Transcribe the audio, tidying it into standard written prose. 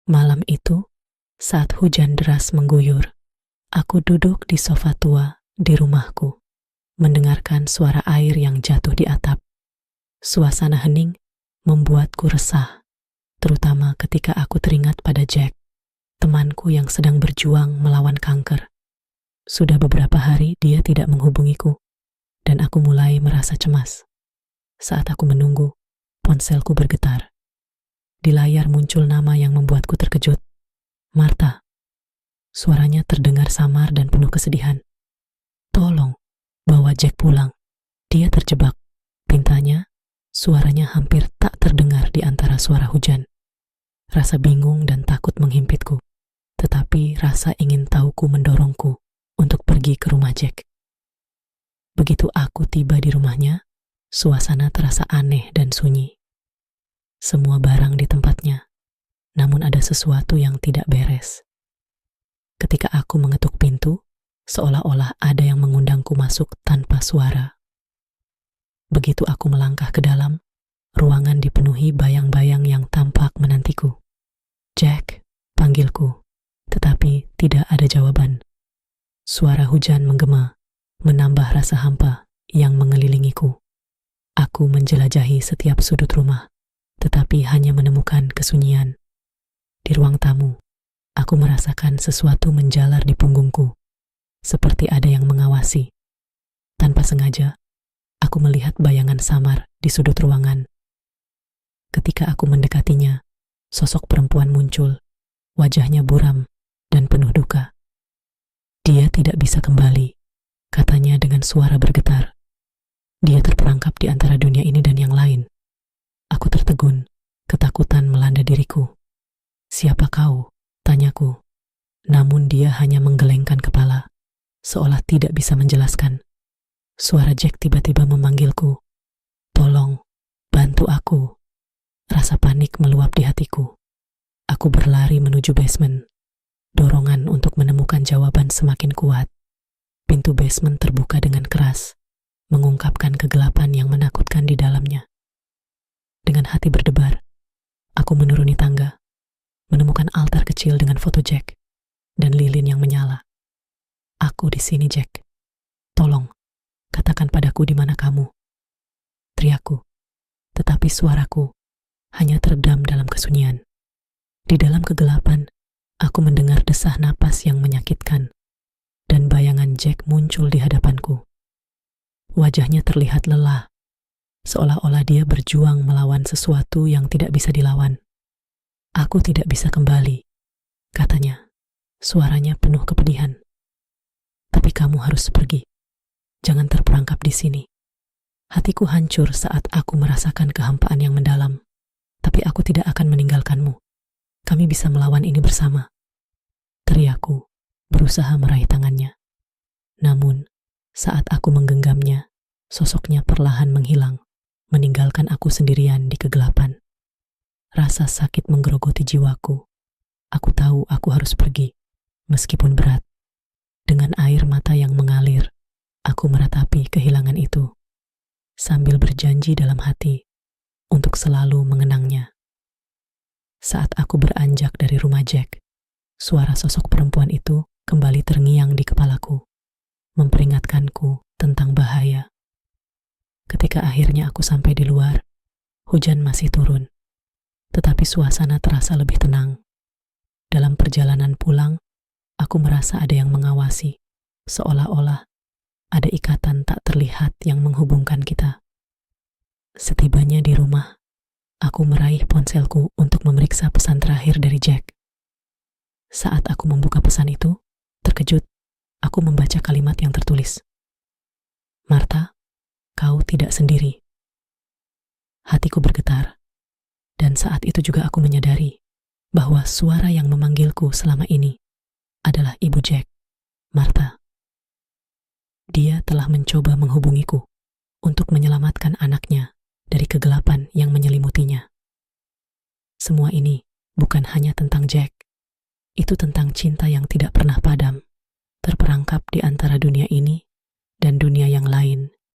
Malam itu, saat hujan deras mengguyur, aku duduk di sofa tua di rumahku, mendengarkan suara air yang jatuh di atap. Suasana hening membuatku resah, terutama ketika aku teringat pada Jack, temanku yang sedang berjuang melawan kanker. Sudah beberapa hari dia tidak menghubungiku, dan aku mulai merasa cemas. Saat aku menunggu, ponselku bergetar. Di layar muncul nama yang membuatku terkejut. Martha. Suaranya terdengar samar dan penuh kesedihan. Tolong, bawa Jack pulang. Dia terjebak. Pintanya, suaranya hampir tak terdengar di antara suara hujan. Rasa bingung dan takut menghimpitku, tetapi rasa ingin tahuku mendorongku untuk pergi ke rumah Jack. Begitu aku tiba di rumahnya, suasana terasa aneh dan sunyi. Semua barang di tempatnya, namun ada sesuatu yang tidak beres. Ketika aku mengetuk pintu, seolah-olah ada yang mengundangku masuk tanpa suara. Begitu aku melangkah ke dalam, ruangan dipenuhi bayang-bayang yang tampak menantiku. Jack, panggilku, tetapi tidak ada jawaban. Suara hujan menggema, menambah rasa hampa yang mengelilingiku. Aku menjelajahi setiap sudut rumah, tetapi hanya menemukan kesunyian. Di ruang tamu, aku merasakan sesuatu menjalar di punggungku, seperti ada yang mengawasi. Tanpa sengaja, aku melihat bayangan samar di sudut ruangan. Ketika aku mendekatinya, sosok perempuan muncul, wajahnya buram dan penuh duka. Dia tidak bisa kembali, katanya dengan suara bergetar. Dia terperangkap di antara dunia ini dan yang lain. Aku tertegun, ketakutan melanda diriku. Siapa kau? Tanyaku. Namun dia hanya menggelengkan kepala, seolah tidak bisa menjelaskan. Suara Jack tiba-tiba memanggilku. Tolong, bantu aku. Rasa panik meluap di hatiku. Aku berlari menuju basement. Dorongan untuk menemukan jawaban semakin kuat. Pintu basement terbuka dengan keras, mengungkapkan kegelapan yang menakutkan di dalamnya. Dengan hati berdebar, aku menuruni tangga, menemukan altar kecil dengan foto Jack dan lilin yang menyala. Aku di sini, Jack. Tolong, katakan padaku di mana kamu. Teriakku, tetapi suaraku hanya teredam dalam kesunyian. Di dalam kegelapan, aku mendengar desah napas yang menyakitkan, dan bayangan Jack muncul di hadapanku. Wajahnya terlihat lelah, seolah-olah dia berjuang melawan sesuatu yang tidak bisa dilawan. Aku tidak bisa kembali, katanya. Suaranya penuh kepedihan. Tapi kamu harus pergi. Jangan terperangkap di sini. Hatiku hancur saat aku merasakan kehampaan yang mendalam. Tapi aku tidak akan meninggalkanmu. Kami bisa melawan ini bersama. Teriakku, berusaha meraih tangannya. Namun, saat aku menggenggamnya, sosoknya perlahan menghilang, meninggalkan aku sendirian di kegelapan. Rasa sakit menggerogoti jiwaku. Aku tahu aku harus pergi, meskipun berat. Dengan air mata yang mengalir, aku meratapi kehilangan itu, sambil berjanji dalam hati untuk selalu mengenangnya. Saat aku beranjak dari rumah Jack, suara sosok perempuan itu kembali terngiang di kepalaku, memperingatkanku tentang bahaya. Ketika akhirnya aku sampai di luar, hujan masih turun, tetapi suasana terasa lebih tenang. Dalam perjalanan pulang, aku merasa ada yang mengawasi, seolah-olah ada ikatan tak terlihat yang menghubungkan kita. Setibanya di rumah, aku meraih ponselku untuk memeriksa pesan terakhir dari Jack. Saat aku membuka pesan itu, terkejut, aku membaca kalimat yang tertulis. Martha, kau tidak sendiri. Hatiku bergetar, dan saat itu juga aku menyadari bahwa suara yang memanggilku selama ini adalah ibu Jack, Martha. Dia telah mencoba menghubungiku untuk menyelamatkan anaknya dari kegelapan yang menyelimutinya. Semua ini bukan hanya tentang Jack, itu tentang cinta yang tidak pernah padam, terperangkap di antara dunia ini dan dunia yang lain